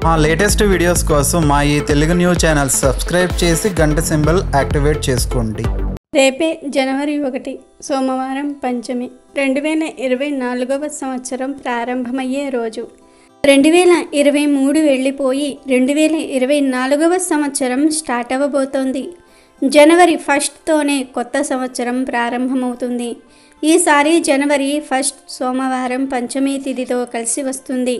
మా latest videos కోసం మా ఈ తెలుగు న్యూస్ ఛానల్ సబ్స్క్రైబ్ చేసి గంట సింబల్ యాక్టివేట్ చేసుకోండి. రేపే జనవరి 1 సోమవారం పంచమి 2024వ సంవత్సరం ప్రారంభమయ్యే రోజు. 2023 వెళ్ళిపోయి 2024వ సంవత్సరం స్టార్ట్ అవ్వబోతోంది. జనవరి 1తోనే కొత్త సంవత్సరం ప్రారంభమవుతుంది. ఈసారి జనవరి 1 సోమవారం పంచమి తిథితో కలిసి వస్తుంది.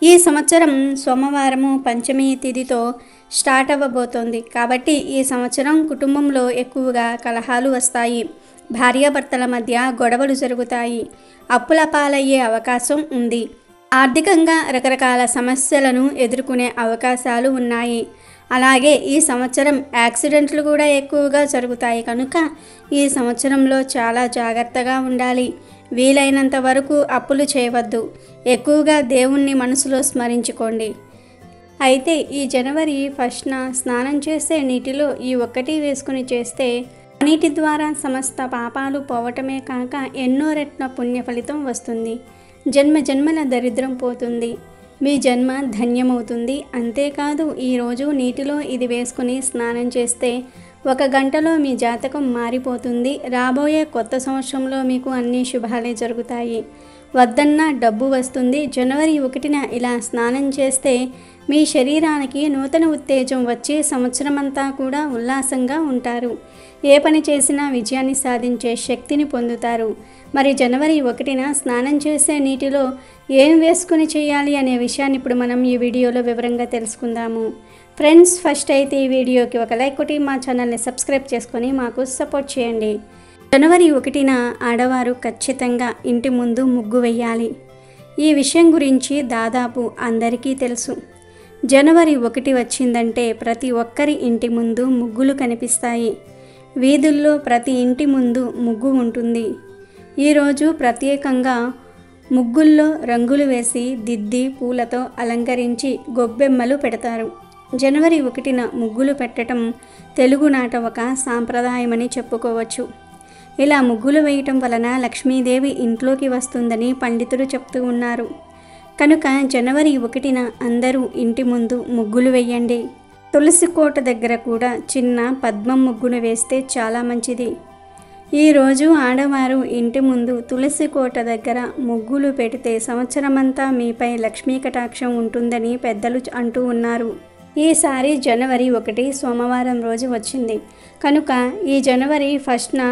ఈ సంవత్సరం సోమవారము పంచమి తిథితో స్టార్ట్ అవ్వబోతోంది. కాబట్టి ఈ సంవత్సరం కుటుంబంలో ఎక్కువగా కలహాలు వస్తాయి. భార్యాభర్తల మధ్య గొడవలు జరుగుతాయి. అప్పుల పాలయ్యే అవకాశం ఉంది. ఆర్థికంగా రకరకాల సమస్యలను ఎదుర్కొనే అవకాశాలు ఉన్నాయి. అలాగే ఈ సంవత్సరం యాక్సిడెంట్లు కూడా ఎక్కువగా జరుగుతాయి. కనుక ఈ సంవత్సరంలో చాలా జాగ్రత్తగా ఉండాలి. వీలైనంత వరకు అప్పులు చేయవద్దు. ఎక్కువగా దేవుణ్ణి మనసులో స్మరించుకోండి. అయితే ఈ జనవరి 1న స్నానం చేసే నీటిలో ఈ ఒక్కటి వేసుకుని చేస్తే నీటి ద్వారా సమస్త పాపాలు పోవటమే కాక ఎన్నో రెట్ల పుణ్య ఫలితం వస్తుంది. జన్మ జన్మల దరిద్రం పోతుంది. మీ జన్మ ధన్యమవుతుంది. అంతేకాదు ఈరోజు నీటిలో ఇది వేసుకుని స్నానం చేస్తే 1 గంటలో మీ జాతకం మారిపోతుంది. రాబోయే కొత్త సంవత్సరంలో మీకు అన్ని శుభాలే జరుగుతాయి. వద్దన్న డబ్బు వస్తుంది. జనవరి 1న ఇలా స్నానం చేస్తే మీ శరీరానికి నూతన ఉత్తేజం వచ్చి సంవత్సరమంతా కూడా ఉల్లాసంగా ఉంటారు. ఏ పని చేసినా విజయాన్ని సాధించే శక్తిని పొందుతారు. మరి జనవరి 1న స్నానం చేసే నీటిలో ఏం వేసుకుని చేయాలి అనే విషయాన్ని ఇప్పుడు మనం ఈ వీడియోలో వివరంగా తెలుసుకుందాము. ఫ్రెండ్స్, ఫస్ట్ అయితే ఈ వీడియోకి ఒక లైక్ కొట్టి మా ఛానల్ని సబ్స్క్రైబ్ చేసుకొని మాకు సపోర్ట్ చేయండి. జనవరి 1న ఆడవారు ఖచ్చితంగా ఇంటి ముందు ముగ్గు వేయాలి. ఈ విషయం గురించి దాదాపు అందరికీ తెలుసు. జనవరి 1 వచ్చిందంటే ప్రతి ఒక్కరి ఇంటి ముందు ముగ్గులు కనిపిస్తాయి. వీధుల్లో ప్రతి ఇంటి ముందు ముగ్గు ఉంటుంది. ఈరోజు ప్రత్యేకంగా ముగ్గుల్లో రంగులు వేసి దిద్ది పూలతో అలంకరించి గొబ్బెమ్మలు పెడతారు. జనవరి 1న ముగ్గులు పెట్టడం తెలుగునాట ఒక సాంప్రదాయమని చెప్పుకోవచ్చు. ఇలా ముగ్గులు వేయటం వలన లక్ష్మీదేవి ఇంట్లోకి వస్తుందని పండితులు చెప్తూ ఉన్నారు. కనుక జనవరి 1న అందరూ ఇంటి ముందు ముగ్గులు వేయండి. తులసి కోట దగ్గర కూడా చిన్న పద్మం ముగ్గును వేస్తే చాలా మంచిది. ఈరోజు ఆడవారు ఇంటి ముందు తులసి కోట దగ్గర ముగ్గులు పెడితే సంవత్సరమంతా మీపై లక్ష్మీ కటాక్షం ఉంటుందని పెద్దలు అంటూ ఉన్నారు. ఈసారి జనవరి 1 సోమవారం రోజు వచ్చింది. కనుక ఈ జనవరి 1న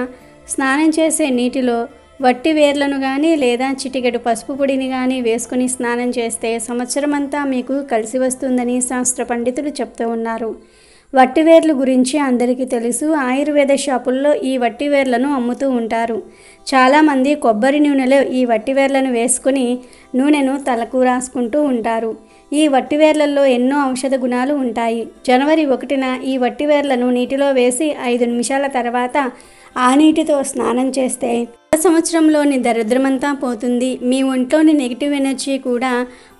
స్నానం చేసే నీటిలో వట్టి వేర్లను కానీ లేదా చిటికెడు పసుపు పొడిని కానీ వేసుకుని స్నానం చేస్తే సంవత్సరమంతా మీకు కలిసి వస్తుందని శాస్త్ర పండితులు చెప్తూ ఉన్నారు. వట్టివేర్ల గురించి అందరికీ తెలుసు. ఆయుర్వేద షాపుల్లో ఈ వట్టివేర్లను అమ్ముతూ ఉంటారు. చాలామంది కొబ్బరి నూనెలో ఈ వట్టివేర్లను వేసుకుని నూనెను తలకు రాసుకుంటూ ఉంటారు. ఈ వట్టివేర్లలో ఎన్నో ఔషధ గుణాలు ఉంటాయి. జనవరి 1న ఈ వట్టివేర్లను నీటిలో వేసి 5 నిమిషాల తర్వాత ఆ నీటితో స్నానం చేస్తే సంవత్సరంలోని దరిద్రమంతా పోతుంది. మీ ఒంట్లోని నెగిటివ్ ఎనర్జీ కూడా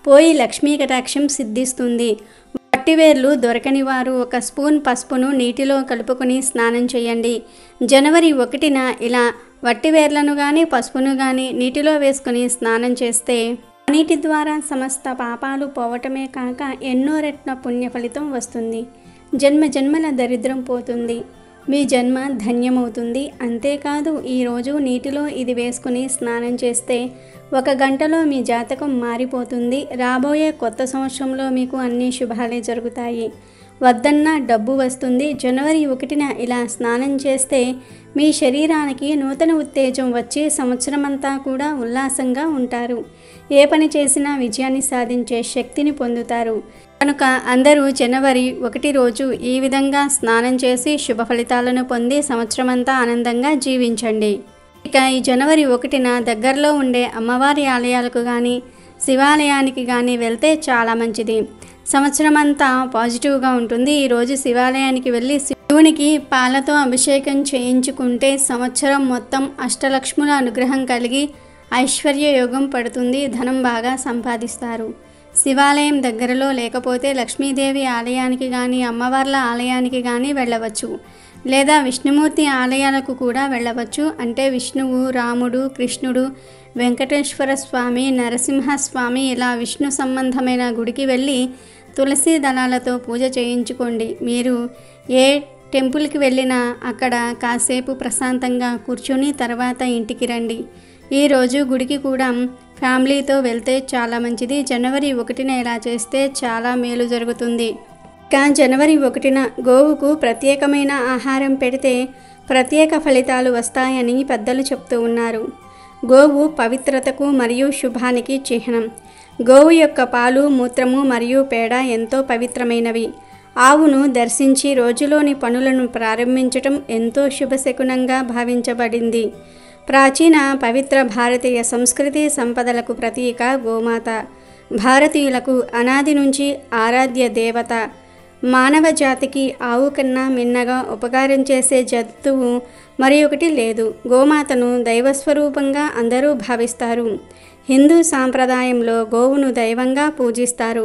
పోయి లక్ష్మీ కటాక్షం సిద్ధిస్తుంది. వట్టివేర్లు దొరకని వారు 1 స్పూన్ పసుపును నీటిలో కలుపుకొని స్నానం చేయండి. జనవరి 1న ఇలా వట్టివేర్లను కానీ పసుపును కానీ నీటిలో వేసుకొని స్నానం చేస్తే నీటి ద్వారా సమస్త పాపాలు పోవటమే కాక ఎన్నో రెట్ల పుణ్య ఫలితం వస్తుంది. జన్మ జన్మల దరిద్రం పోతుంది. మీ జన్మ ధన్యమవుతుంది. అంతేకాదు ఈరోజు నీటిలో ఇది వేసుకుని స్నానం చేస్తే 1 గంటలో మీ జాతకం మారిపోతుంది. రాబోయే కొత్త సంవత్సరంలో మీకు అన్ని శుభాలే జరుగుతాయి. వద్దన్న డబ్బు వస్తుంది. జనవరి 1న ఇలా స్నానం చేస్తే మీ శరీరానికి నూతన ఉత్తేజం వచ్చి సంవత్సరమంతా కూడా ఉల్లాసంగా ఉంటారు. ఏ పని చేసినా విజయాన్ని సాధించే శక్తిని పొందుతారు. కనుక అందరూ జనవరి 1 రోజు ఈ విధంగా స్నానం చేసి శుభ ఫలితాలను పొంది సంవత్సరమంతా ఆనందంగా జీవించండి. ఇక ఈ జనవరి 1న దగ్గరలో ఉండే అమ్మవారి ఆలయాలకు కానీ శివాలయానికి కానీ వెళ్తే చాలా మంచిది. సంవత్సరమంతా పాజిటివ్గా ఉంటుంది. ఈరోజు శివాలయానికి వెళ్ళి శివునికి పాలతో అభిషేకం చేయించుకుంటే సంవత్సరం మొత్తం అష్టలక్ష్ముల అనుగ్రహం కలిగి ఐశ్వర్య యోగం పడుతుంది. ధనం బాగా సంపాదిస్తారు. శివాలయం దగ్గరలో లేకపోతే లక్ష్మీదేవి ఆలయానికి కానీ అమ్మవార్ల ఆలయానికి కానీ వెళ్ళవచ్చు. లేదా విష్ణుమూర్తి ఆలయాలకు కూడా వెళ్ళవచ్చు. అంటే విష్ణువు, రాముడు, కృష్ణుడు, వెంకటేశ్వర స్వామి, నరసింహస్వామి ఇలా విష్ణు సంబంధమైన గుడికి వెళ్ళి తులసి దళాలతో పూజ చేయించుకోండి. మీరు ఏ టెంపుల్కి వెళ్ళినా అక్కడ కాసేపు ప్రశాంతంగా కూర్చొని తర్వాత ఇంటికి రండి. ఈరోజు గుడికి కూడా ఫ్యామిలీతో వెళ్తే చాలా మంచిది. జనవరి 1న ఇలా చేస్తే చాలా మేలు జరుగుతుంది. ఇక జనవరి 1న గోవుకు ప్రత్యేకమైన ఆహారం పెడితే ప్రత్యేక ఫలితాలు వస్తాయని పెద్దలు చెప్తూ ఉన్నారు. గోవు పవిత్రతకు మరియు శుభానికి చిహ్నం. గోవు యొక్క పాలు, మూత్రము మరియు పేడ ఎంతో పవిత్రమైనవి. ఆవును దర్శించి రోజులోని పనులను ప్రారంభించటం ఎంతో శుభశకునంగా భావించబడింది. ప్రాచీన పవిత్ర భారతీయ సంస్కృతి సంపదలకు ప్రతీక గోమాత. భారతీయులకు అనాది నుంచి ఆరాధ్య దేవత. మానవ జాతికి ఆవు కన్నా మిన్నగా ఉపకారం చేసే జంతువు మరి ఒకటి లేదు. గోమాతను దైవస్వరూపంగా అందరూ భావిస్తారు. హిందూ సాంప్రదాయంలో గోవును దైవంగా పూజిస్తారు.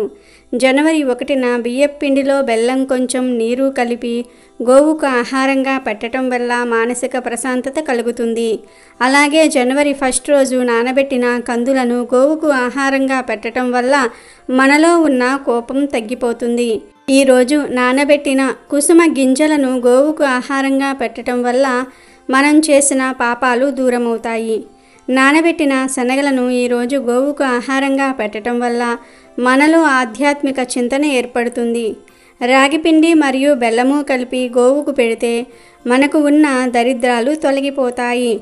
జనవరి 1న బియ్యపిండిలో బెల్లం కొంచెం నీరు కలిపి గోవుకు ఆహారంగా పెట్టడం వల్ల మానసిక ప్రశాంతత కలుగుతుంది. అలాగే జనవరి 1 రోజు నానబెట్టిన కందులను గోవుకు ఆహారంగా పెట్టడం వల్ల మనలో ఉన్న కోపం తగ్గిపోతుంది. ఈరోజు నానబెట్టిన కుసుమ గింజలను గోవుకు ఆహారంగా పెట్టడం వల్ల మనం చేసిన పాపాలు దూరమవుతాయి. నానబెట్టిన శనగలను ఈరోజు గోవుకు ఆహారంగా పెట్టడం వల్ల మనలో ఆధ్యాత్మిక చింతన ఏర్పడుతుంది. రాగిపిండి మరియు బెల్లము కలిపి గోవుకు పెడితే మనకు ఉన్న దరిద్రాలు తొలగిపోతాయి.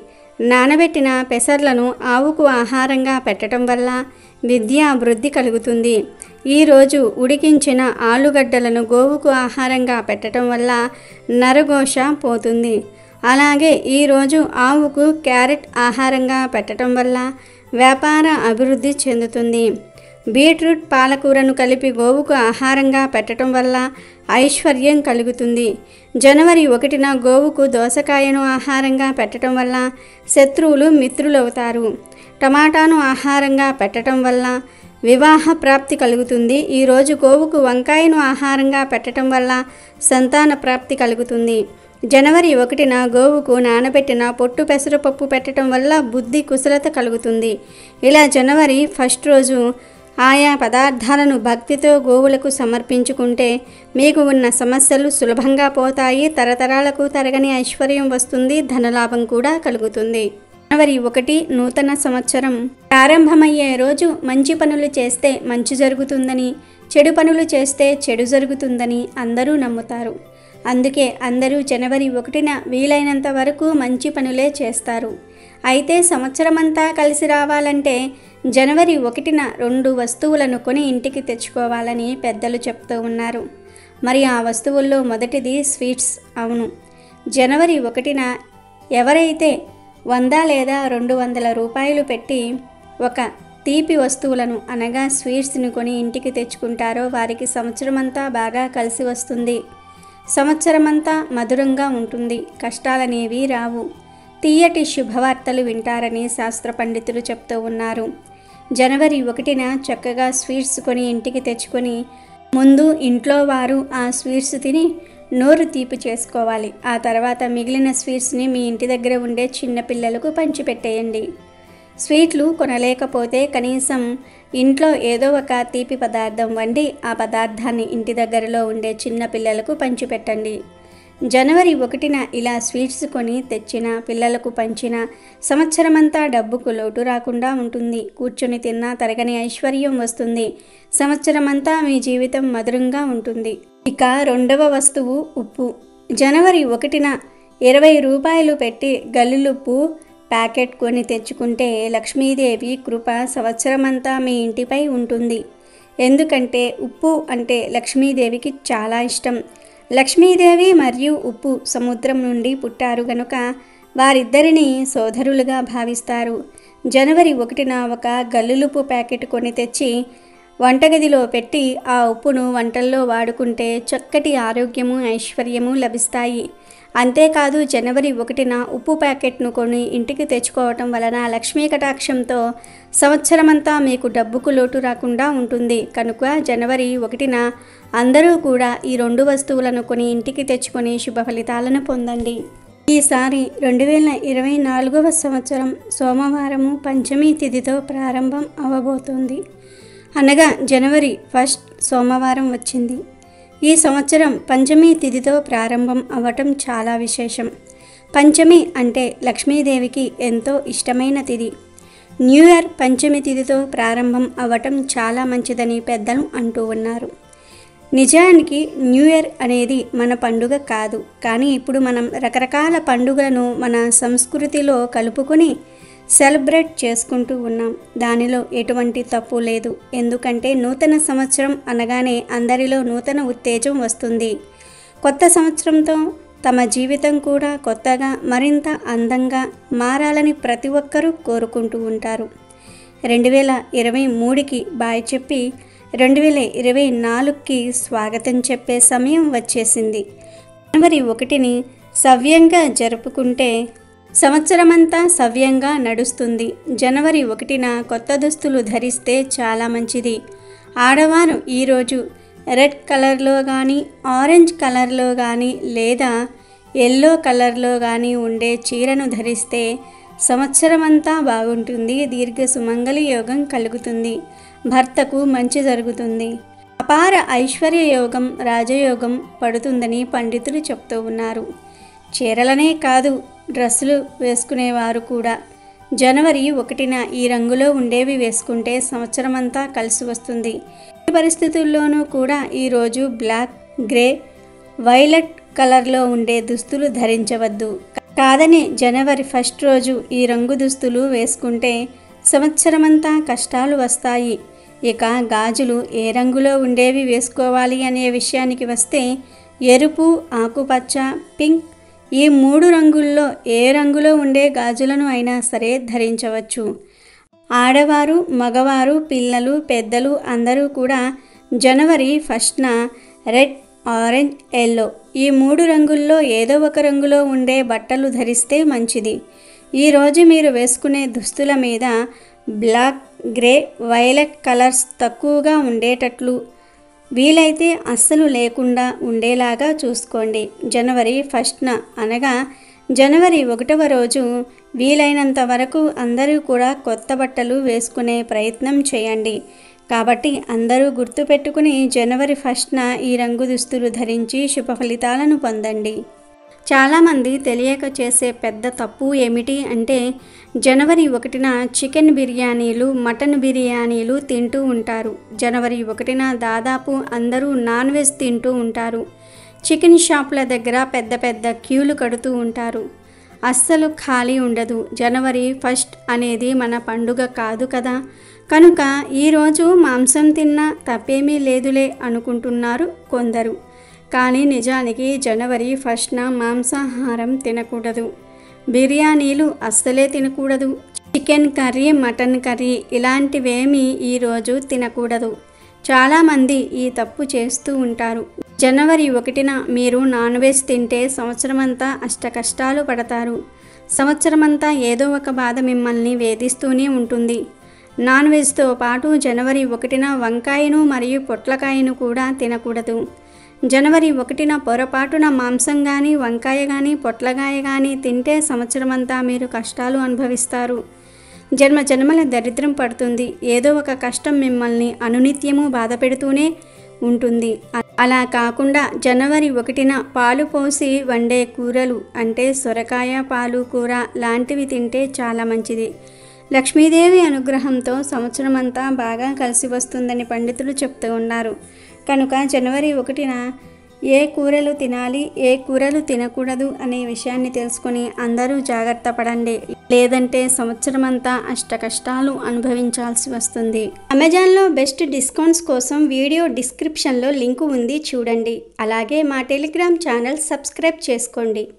నానబెట్టిన పెసర్లను ఆవుకు ఆహారంగా పెట్టడం వల్ల విద్య అభివృద్ధి కలుగుతుంది. ఈరోజు ఉడికించిన ఆలుగడ్డలను గోవుకు ఆహారంగా పెట్టడం వల్ల నరఘోష పోతుంది. అలాగే ఈరోజు ఆవుకు క్యారెట్ ఆహారంగా పెట్టడం వల్ల వ్యాపార అభివృద్ధి చెందుతుంది. బీట్రూట్ పాలకూరను కలిపి గోవుకు ఆహారంగా పెట్టడం వల్ల ఐశ్వర్యం కలుగుతుంది. జనవరి 1న గోవుకు దోసకాయను ఆహారంగా పెట్టడం వల్ల శత్రువులు మిత్రులవుతారు. టమాటాను ఆహారంగా పెట్టడం వల్ల వివాహ ప్రాప్తి కలుగుతుంది. ఈరోజు గోవుకు వంకాయను ఆహారంగా పెట్టడం వల్ల సంతాన ప్రాప్తి కలుగుతుంది. జనవరి 1న గోవుకు నానబెట్టిన పొట్టు పెసరపప్పు పెట్టడం వల్ల బుద్ధి కుశలత కలుగుతుంది. ఇలా జనవరి 1 రోజు ఆయా పదార్థాలను భక్తితో గోవులకు సమర్పించుకుంటే మీకు ఉన్న సమస్యలు సులభంగా పోతాయి. తరతరాలకు తరగని ఐశ్వర్యం వస్తుంది. ధనలాభం కూడా కలుగుతుంది. జనవరి 1 నూతన సంవత్సరం ప్రారంభమయ్యే రోజు. మంచి పనులు చేస్తే మంచి జరుగుతుందని, చెడు పనులు చేస్తే చెడు జరుగుతుందని అందరూ నమ్ముతారు. అందుకే అందరూ జనవరి 1న వీలైనంత వరకు మంచి పనులే చేస్తారు. అయితే సంవత్సరమంతా కలిసి రావాలంటే జనవరి 1న 2 వస్తువులను కొని ఇంటికి తెచ్చుకోవాలని పెద్దలు చెప్తూ ఉన్నారు. మరి ఆ వస్తువుల్లో మొదటిది స్వీట్స్. అవును, జనవరి 1న ఎవరైతే 100 లేదా 200 రూపాయలు పెట్టి ఒక తీపి వస్తువులను అనగా స్వీట్స్ను కొని ఇంటికి తెచ్చుకుంటారో వారికి సంవత్సరమంతా బాగా కలిసి వస్తుంది. సంవత్సరమంతా మధురంగా ఉంటుంది. కష్టాలనేవి రావు. తీయటి శుభవార్తలు వింటారని శాస్త్ర పండితులు చెప్తూ ఉన్నారు. జనవరి 1న చక్కగా స్వీట్స్ కొని ఇంటికి తెచ్చుకొని ముందు ఇంట్లో వారు ఆ స్వీట్స్ తిని నోరు తీపి చేసుకోవాలి. ఆ తర్వాత మిగిలిన స్వీట్స్ని మీ ఇంటి దగ్గర ఉండే చిన్నపిల్లలకు పంచిపెట్టేయండి. స్వీట్లు కొనలేకపోతే కనీసం ఇంట్లో ఏదో ఒక తీపి పదార్థం వండి ఆ పదార్థాన్ని ఇంటి దగ్గరలో ఉండే చిన్న పిల్లలకు పంచిపెట్టండి. జనవరి 1న ఇలా స్వీట్స్ కొని తెచ్చిన పిల్లలకు పంచిన సంవత్సరమంతా డబ్బుకు లోటు రాకుండా ఉంటుంది. కూర్చొని తిన్నా తరగని ఐశ్వర్యం వస్తుంది. సంవత్సరమంతా మీ జీవితం మధురంగా ఉంటుంది. ఇక 2వ వస్తువు ఉప్పు. జనవరి 1న 20 రూపాయలు పెట్టి గల్లులుప్పు ప్యాకెట్ కొని తెచ్చుకుంటే లక్ష్మీదేవి కృప సంవత్సరమంతా మీ ఇంటిపై ఉంటుంది. ఎందుకంటే ఉప్పు అంటే లక్ష్మీదేవికి చాలా ఇష్టం. లక్ష్మీదేవి మరియు ఉప్పు సముద్రం నుండి పుట్టారు గనుక వారిద్దరిని సోదరులుగా భావిస్తారు. జనవరి 1న ఒక గల్లులుప్పు ప్యాకెట్ కొని తెచ్చి వంటగదిలో పెట్టి ఆ ఉప్పును వంటల్లో వాడుకుంటే చక్కటి ఆరోగ్యము, ఐశ్వర్యము లభిస్తాయి. అంతేకాదు జనవరి 1న ఉప్పు ప్యాకెట్ను కొని ఇంటికి తెచ్చుకోవటం వలన లక్ష్మీ కటాక్షంతో సంవత్సరమంతా మీకు డబ్బుకు లోటు రాకుండా ఉంటుంది. కనుక జనవరి 1న అందరూ కూడా ఈ 2 వస్తువులను కొని ఇంటికి తెచ్చుకొని శుభ ఫలితాలను పొందండి. ఈసారి 2024వ సంవత్సరం సోమవారము పంచమి తిథితో ప్రారంభం అవ్వబోతోంది. అనగా జనవరి 1 సోమవారం వచ్చింది. ఈ సంవత్సరం పంచమి తిథితో ప్రారంభం అవ్వటం చాలా విశేషం. పంచమి అంటే లక్ష్మీదేవికి ఎంతో ఇష్టమైన తిథి. న్యూ ఇయర్ పంచమి తిథితో ప్రారంభం అవ్వటం చాలా మంచిదని పెద్దలు అంటూ ఉన్నారు. నిజానికి న్యూ ఇయర్ అనేది మన పండుగ కాదు, కానీ ఇప్పుడు మనం రకరకాల పండుగలను మన సంస్కృతిలో కలుపుకొని సెలబ్రేట్ చేసుకుంటూ ఉన్నాం. దానిలో ఎటువంటి తప్పు లేదు. ఎందుకంటే నూతన సంవత్సరం అనగానే అందరిలో నూతన ఉత్తేజం వస్తుంది. కొత్త సంవత్సరంతో తమ జీవితం కూడా కొత్తగా మరింత అందంగా మారాలని ప్రతి ఒక్కరూ కోరుకుంటూ ఉంటారు. 2023కి బాయ్ చెప్పి 2024కి స్వాగతం చెప్పే సమయం వచ్చేసింది. జనవరి 1ని సవ్యంగా జరుపుకుంటే సంవత్సరమంతా సవ్యంగా నడుస్తుంది. జనవరి 1న కొత్త దుస్తులు ధరిస్తే చాలా మంచిది. ఆడవారు ఈరోజు రెడ్ కలర్లో కానీ, ఆరెంజ్ కలర్లో కానీ లేదా ఎల్లో కలర్లో కానీ ఉండే చీరను ధరిస్తే సంవత్సరమంతా బాగుంటుంది. దీర్ఘ సుమంగళి యోగం కలుగుతుంది. భర్తకు మంచి జరుగుతుంది. అపార ఐశ్వర్య యోగం, రాజయోగం పడుతుందని పండితులు చెప్తూ ఉన్నారు. చీరలనే కాదు, డ్రెస్సులు వేసుకునేవారు కూడా జనవరి 1న ఈ రంగులో ఉండేవి వేసుకుంటే సంవత్సరమంతా కలిసి వస్తుంది. ఈ పరిస్థితుల్లోనూ కూడా ఈరోజు బ్లాక్, గ్రే, వైలెట్ కలర్లో ఉండే దుస్తులు ధరించవద్దు. కాదని జనవరి 1 రోజు ఈ రంగు దుస్తులు వేసుకుంటే సంవత్సరమంతా కష్టాలు వస్తాయి. ఇక గాజులు ఏ రంగులో ఉండేవి వేసుకోవాలి అనే విషయానికి వస్తే ఎరుపు, ఆకుపచ్చ, పింక్ ఈ 3 రంగుల్లో ఏ రంగులో ఉండే గాజులను అయినా సరే ధరించవచ్చు. ఆడవారు, మగవారు, పిల్లలు, పెద్దలు అందరూ కూడా జనవరి 1న రెడ్, ఆరెంజ్, ఎల్లో ఈ 3 రంగుల్లో ఏదో ఒక రంగులో ఉండే బట్టలు ధరిస్తే మంచిది. ఈరోజు మీరు వేసుకునే దుస్తుల మీద బ్లాక్, గ్రే, వైలెట్ కలర్స్ తక్కువగా ఉండేటట్లు, వీలైతే అస్సలు లేకుండా ఉండేలాగా చూసుకోండి. జనవరి 1న అనగా జనవరి 1వ రోజు వీలైనంత వరకు అందరూ కూడా కొత్త బట్టలు వేసుకునే ప్రయత్నం చేయండి. కాబట్టి అందరూ గుర్తుపెట్టుకుని జనవరి 1న ఈ రంగు దుస్తులు ధరించి శుభ ఫలితాలను పొందండి. చాలామంది తెలియక చేసే పెద్ద తప్పు ఏమిటి అంటే జనవరి 1న చికెన్ బిర్యానీలు, మటన్ బిర్యానీలు తింటూ ఉంటారు. జనవరి 1న దాదాపు అందరూ నాన్ వెజ్ తింటూ ఉంటారు. చికెన్ షాపుల దగ్గర పెద్ద పెద్ద క్యూలు కడుతూ ఉంటారు. అస్సలు ఖాళీ ఉండదు. జనవరి 1 అనేది మన పండుగ కాదు కదా, కనుక ఈరోజు మాంసం తిన్నా తప్పేమీ లేదులే అనుకుంటున్నారు కొందరు. కానీ నిజానికి జనవరి 1న మాంసాహారం తినకూడదు. బిర్యానీలు అస్సలే తినకూడదు. చికెన్ కర్రీ, మటన్ కర్రీ ఇలాంటివేమీ ఈరోజు తినకూడదు. చాలామంది ఈ తప్పు చేస్తూ ఉంటారు. జనవరి 1న మీరు నాన్ వెజ్ తింటే సంవత్సరమంతా అష్ట కష్టాలు పడతారు. సంవత్సరమంతా ఏదో ఒక బాధ మిమ్మల్ని వేధిస్తూనే ఉంటుంది. నాన్ వెజ్తో పాటు జనవరి 1న వంకాయను మరియు పొట్లకాయను కూడా తినకూడదు. జనవరి 1న పొరపాటున మాంసం కానీ, వంకాయ కానీ, పొట్లకాయ కానీ తింటే సంవత్సరమంతా మీరు కష్టాలు అనుభవిస్తారు. జన్మల దరిద్రం పడుతుంది. ఏదో ఒక కష్టం మిమ్మల్ని అనునిత్యము బాధ పెడుతూనే ఉంటుంది. అలా కాకుండా జనవరి 1న పాలు పోసి వండే కూరలు అంటే సొరకాయ, పాలు కూర లాంటివి తింటే చాలా మంచిది. లక్ష్మీదేవి అనుగ్రహంతో సంవత్సరమంతా బాగా కలిసి వస్తుందని పండితులు చెప్తూ ఉన్నారు. కనుక జనవరి 1న ఏ కూరలు తినాలి, ఏ కూరలు తినకూడదు అనే విషయాన్ని తెలుసుకొని అందరూ జాగ్రత్త పడండి. లేదంటే సంవత్సరమంతా అష్ట కష్టాలు అనుభవించాల్సి వస్తుంది. అమెజాన్లో బెస్ట్ డిస్కౌంట్స్ కోసం వీడియో డిస్క్రిప్షన్లో లింకు ఉంది, చూడండి. అలాగే మా టెలిగ్రామ్ ఛానల్ సబ్స్క్రైబ్ చేసుకోండి.